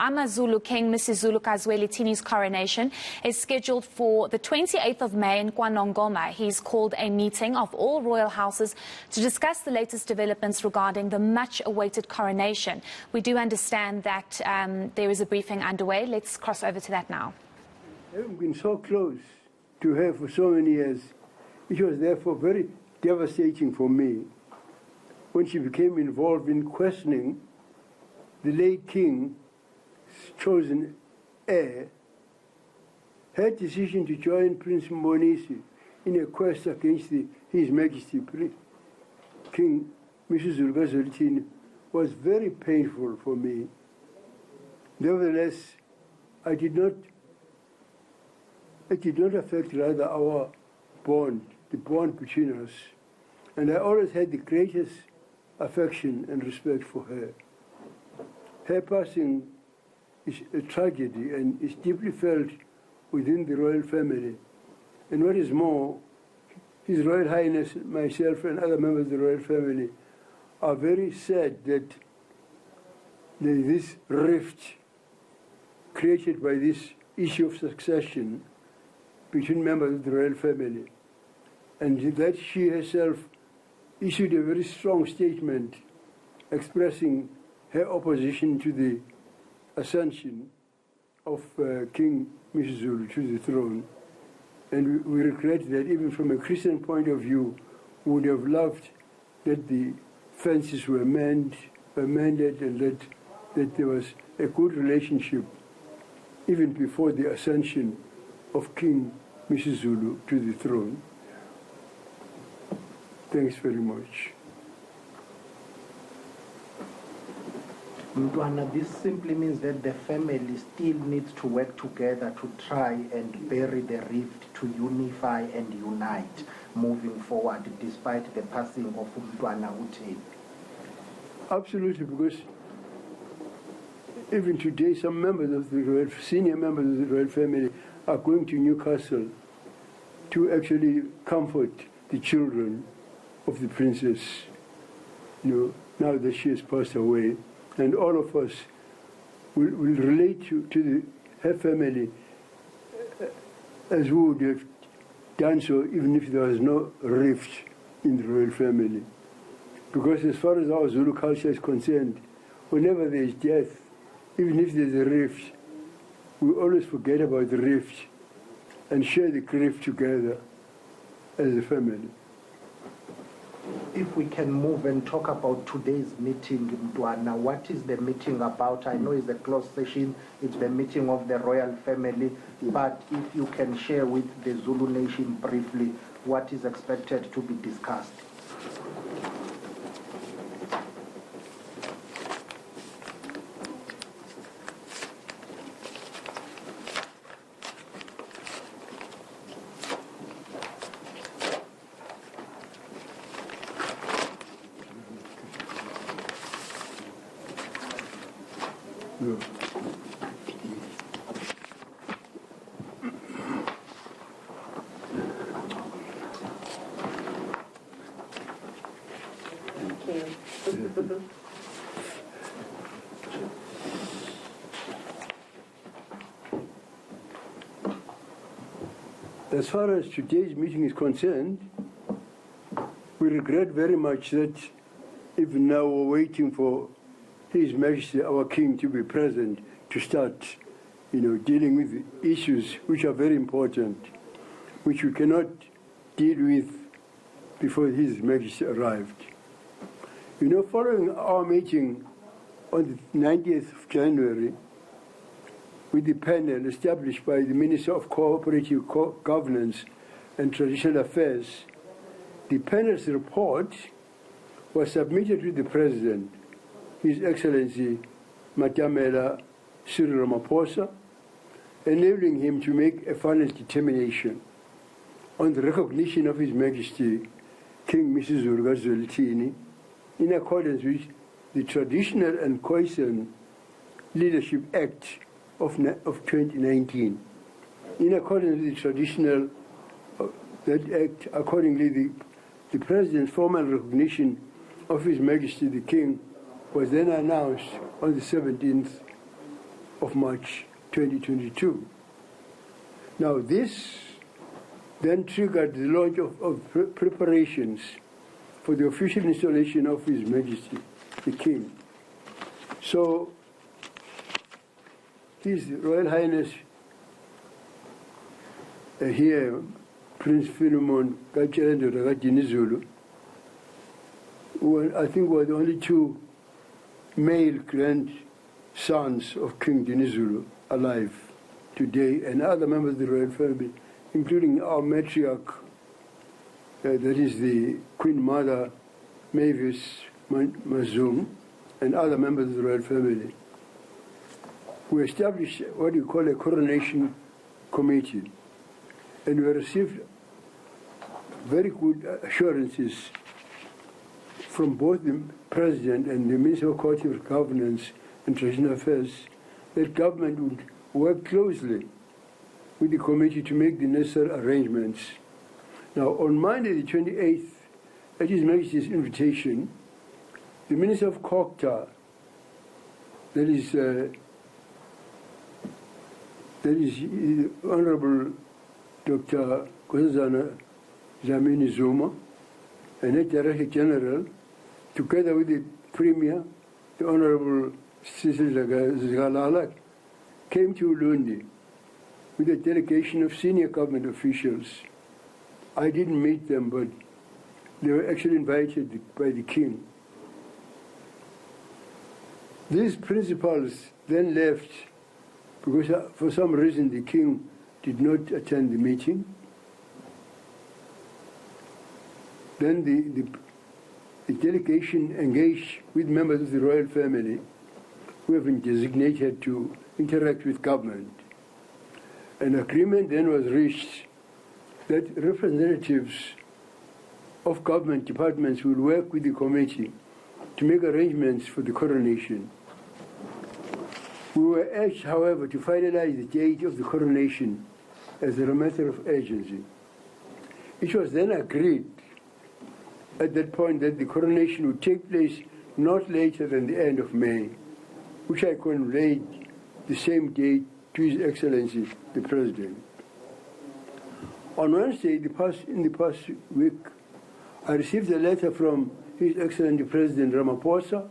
AmaZulu King Mrs. Zwelithini's coronation is scheduled for the 28th of May in KwaNongoma. He's called a meeting of all royal houses to discuss the latest developments regarding the much-awaited coronation. We do understand that there is a briefing underway. Let's cross over to that now. Having been so close to her for so many years, it was therefore very devastating for me when she became involved in questioning the late king's chosen heir. Her decision to join Prince Mbonisi in a quest against His Majesty King Mrs. Zwelithini was very painful for me. Nevertheless, it did not affect rather our bond, the bond between us. And I always had the greatest affection and respect for her. Her passing is a tragedy and is deeply felt within the royal family. And what is more, His Royal Highness, myself and other members of the royal family are very sad that there is this rift created by this issue of succession between members of the royal family, and that she herself issued a very strong statement expressing her opposition to the ascension of King Mrs. to the throne. And we regret that even from a Christian point of view, we would have loved that the fences were mended and that there was a good relationship even before the ascension of King Mrs. Zulu to the throne. Thanks very much. Mntwana, this simply means that the family still needs to work together to try and bury the rift, to unify and unite moving forward, despite the passing of Mntwana Utheni. Absolutely, because even today, some members of the senior members of the royal family are going to Newcastle to actually comfort the children of the princess, now that she has passed away. And all of us will relate to her family as we would have done so even if there was no rift in the royal family. Because as far as our Zulu culture is concerned, whenever there is death, even if there's a rift, we always forget about the rift and share the grief together as a family. If we can move and talk about today's meeting, Mntwana, what is the meeting about? I know it's a closed session, it's the meeting of the royal family, but if you can share with the Zulu nation briefly what is expected to be discussed. As far as today's meeting is concerned, we regret very much that even now we're waiting for His Majesty, our King, to be present to start, dealing with issues which are very important, which we cannot deal with before His Majesty arrived. Following our meeting on the 90th of January, with the panel established by the Minister of Cooperative Governance and Traditional Affairs, the panel's report was submitted to the President, His Excellency Matamela Cyril Ramaphosa, enabling him to make a final determination on the recognition of His Majesty King Mrs. Zwelithini in accordance with the Traditional and Cohesion Leadership Act of 2019. In accordance with the traditional that act, accordingly, the President's formal recognition of His Majesty the King was then announced on the 17th of March 2022. Now this then triggered the launch of preparations for the official installation of His Majesty, the King. So, His Royal Highness here, Prince Philemon Dinizulu, who I think were the only two male grandsons of King Dinizulu alive today, and other members of the royal family, including our matriarch, that is the Queen Mother Mavis Mazum, and other members of the royal family. We established what you call a coronation committee, and we received very good assurances from both the President and the Minister of Corporate Governance and Traditional Affairs that government would work closely with the committee to make the necessary arrangements. Now, on Monday, the 28th, at His Majesty's invitation, the Minister of Culture, that is the Honorable Dr. Kozana Dlamini Zuma, and the Director General, together with the Premier, the Honorable Cecil Zigalala, came to Ulundi with a delegation of senior government officials. I didn't meet them, but they were actually invited by the King. These principals then left because for some reason the King did not attend the meeting. Then the delegation engaged with members of the royal family who have been designated to interact with government. An agreement then was reached that representatives of government departments will work with the committee to make arrangements for the coronation. We were urged, however, to finalize the date of the coronation as a matter of urgency. It was then agreed at that point that the coronation would take place not later than the end of May, which I conveyed the same date to His Excellency, the President. On Wednesday, in the past week, I received a letter from His Excellency President Ramaphosa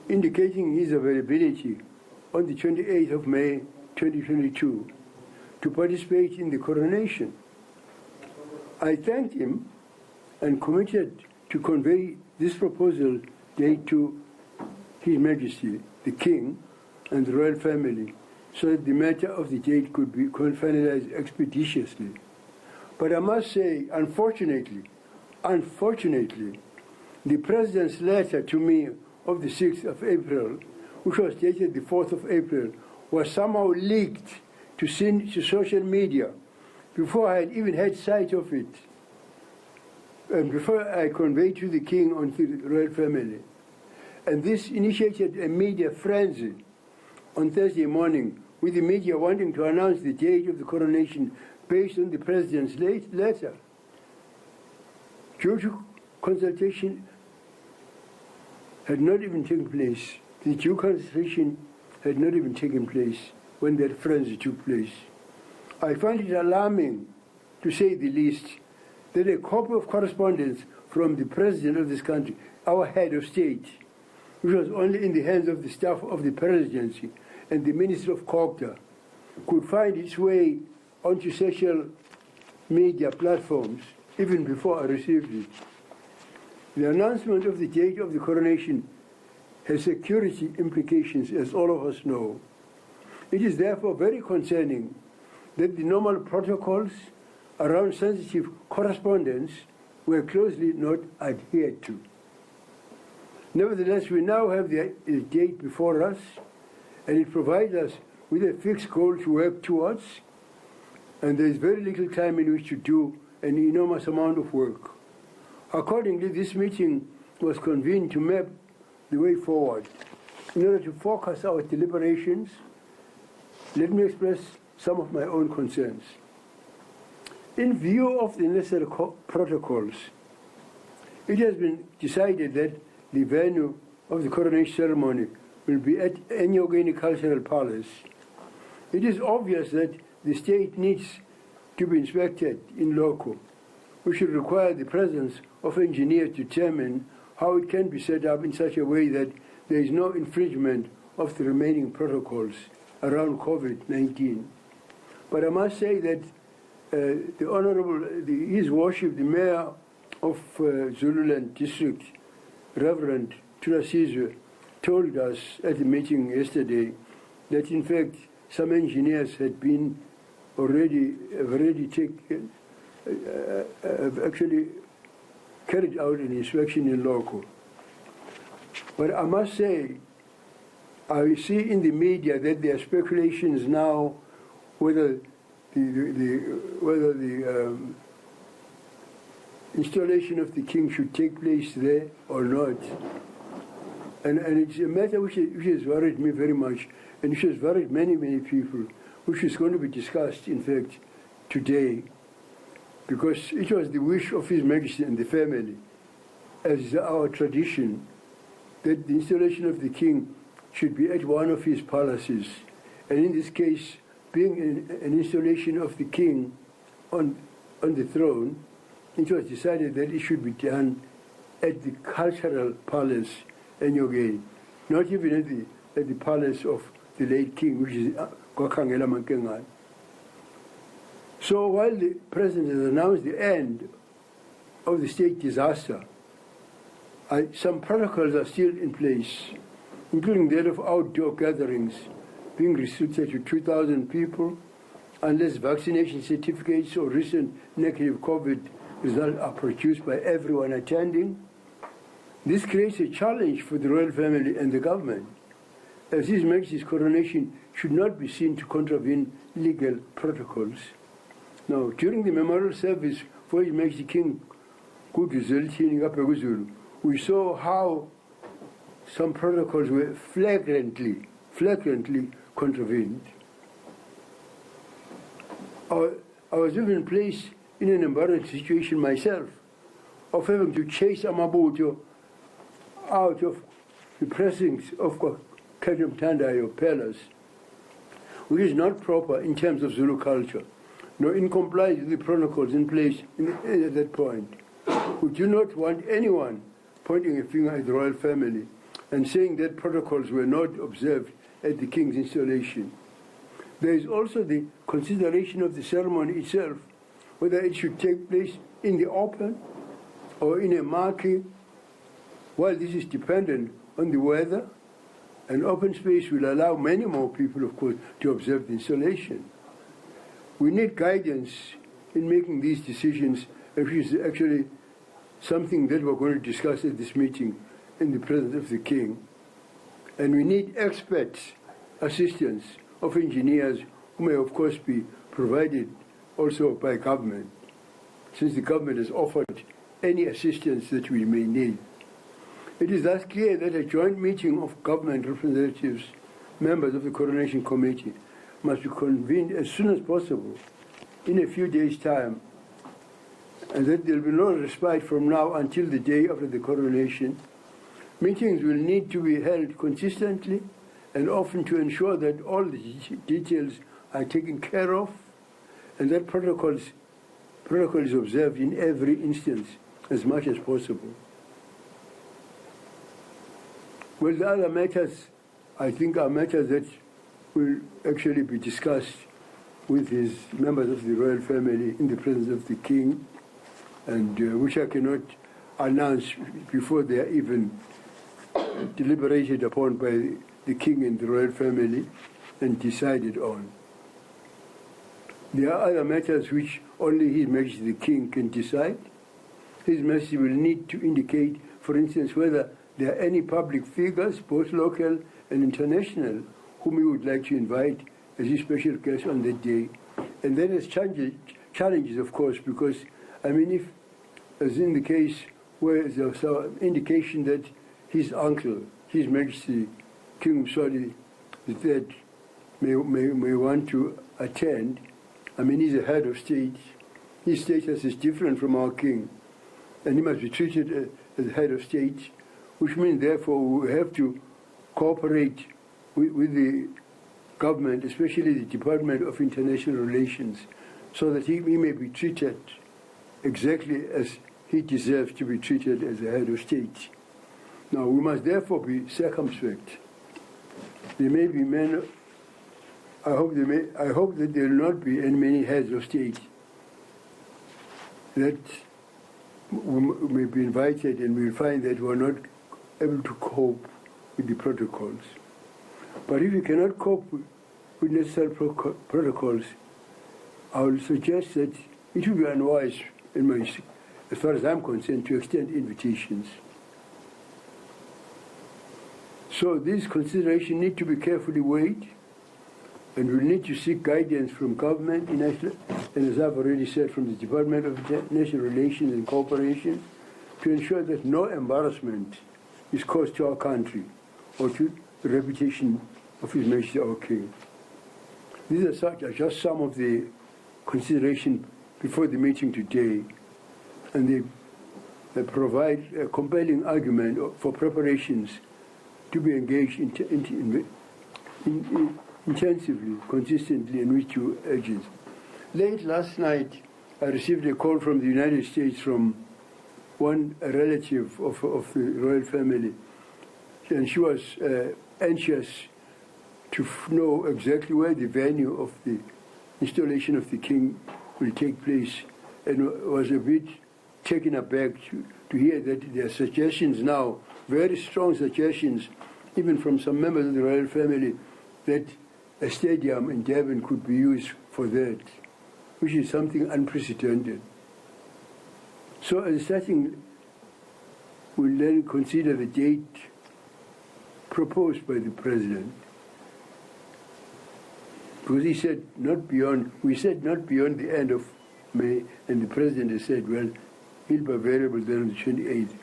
indicating his availability on the 28th of May 2022 to participate in the coronation. I thanked him and committed to convey this proposal date to His Majesty, the King, and the royal family, so that the matter of the date could be finalized expeditiously. But I must say, unfortunately, the President's letter to me of the 6th of April, which was dated the 4th of April, was somehow leaked to social media before I had even had sight of it, and before I conveyed to the King and to the royal family. And this initiated a media frenzy on Thursday morning, with the media wanting to announce the date of the coronation based on the President's letter. Due to consultation had not even taken place. The due consultation had not even taken place when that frenzy took place. I find it alarming, to say the least, that a copy of correspondence from the President of this country, our head of state, which was only in the hands of the staff of the Presidency and the Minister of Culture, could find its way onto social media platforms even before I received it. The announcement of the date of the coronation has security implications, as all of us know. It is therefore very concerning that the normal protocols around sensitive correspondence were closely not adhered to. Nevertheless, we now have the date before us, and it provides us with a fixed goal to work towards, and there is very little time in which to do an enormous amount of work. Accordingly, this meeting was convened to map the way forward. In order to focus our deliberations, let me express some of my own concerns. In view of the necessary protocols, it has been decided that the venue of the coronation ceremony will be at eNCA Cultural Palace It is obvious that the state needs to be inspected in loco. We should require the presence of engineers to determine how it can be set up in such a way that there is no infringement of the remaining protocols around COVID-19. But I must say that the Honorable, His Worship, the Mayor of Zululand District, Reverend Tulasizwe, told us at the meeting yesterday that in fact some engineers had been have actually carried out an inspection in loco. But I must say, I see in the media that there are speculations now whether the installation of the king should take place there or not. And it's a matter which has worried me very much, and which has worried many, many people, which is going to be discussed, in fact, today, because it was the wish of His Majesty and the family, as our tradition, that the installation of the king should be at one of his palaces. And in this case, being an installation of the king on the throne, it was decided that it should be done at the cultural palace, Enyogeni, not even at the palace of the late king, which is Kwakhangela Mankengan. So while the president has announced the end of the state disaster, some protocols are still in place, including that of outdoor gatherings being restricted to 2,000 people unless vaccination certificates or recent negative COVID results are produced by everyone attending. This creates a challenge for the royal family and the government, as His Majesty's coronation should not be seen to contravene legal protocols. Now, during the memorial service for His Majesty King Kudu, we saw how some protocols were flagrantly contravened. I was even placed in an embarrassing situation myself of having to chase Amabuto out of the precincts of Kajam Tandayo Palace, which is not proper in terms of Zulu culture, nor in compliance with the protocols in place at that point. We do not want anyone pointing a finger at the royal family and saying that protocols were not observed at the king's installation. There is also the consideration of the ceremony itself, whether it should take place in the open or in a marquee. While this is dependent on the weather, an open space will allow many more people, of course, to observe the installation. We need guidance in making these decisions, which is actually something that we're going to discuss at this meeting in the presence of the king. And we need experts, assistance of engineers who may, of course, be provided also by government, since the government has offered any assistance that we may need. It is thus clear that a joint meeting of government representatives, members of the Coronation Committee, must be convened as soon as possible, in a few days' time, and that there will be no respite from now until the day after the coronation. Meetings will need to be held consistently and often to ensure that all the details are taken care of and that protocol is observed in every instance as much as possible. Well, the other matters, I think, are matters that will actually be discussed with his members of the royal family in the presence of the king, and which I cannot announce before they are even deliberated upon by the king and the royal family and decided on. There are other matters which only His Majesty the King can decide. His Majesty will need to indicate, for instance, whether there are any public figures, both local and international, whom he would like to invite as his special guest on that day. And that has challenges, of course, because, I mean, if, as in the case where there's an indication that his uncle, His Majesty King Mswati III, may want to attend, I mean, he's a head of state. His status is different from our king, and he must be treated as head of state, which means, therefore, we have to cooperate with the government, especially the Department of International Relations, so that he may be treated exactly as he deserves to be treated as a head of state. Now, we must therefore be circumspect. There may be men, I hope that there will not be any many heads of state that may be invited, and we'll find that we're not able to cope with the protocols. But if you cannot cope with necessary protocols, I will suggest that it would be unwise, as far as I'm concerned, to extend invitations. So these considerations need to be carefully weighed, and we'll need to seek guidance from government, and as I've already said, from the Department of International Relations and Cooperation, to ensure that no embarrassment is caused to our country or to the reputation of His Majesty our King. These are just some of the considerations before the meeting today, and they provide a compelling argument for preparations to be engaged intensively, consistently, and with two urges. Late last night, I received a call from the United States from a relative of the royal family, and she was anxious to know exactly where the venue of the installation of the king will take place, and was a bit taken aback to hear that there are suggestions now, very strong suggestions, even from some members of the royal family, that a stadium in Durban could be used for that, which is something unprecedented. So as a starting, we'll then consider the date proposed by the president. Because he said we said not beyond the end of May, and the president has said, well, he'll be available then on the 28th.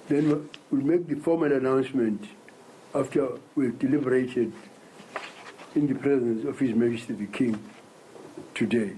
Then we'll make the formal announcement after we've deliberated in the presence of His Majesty the King today.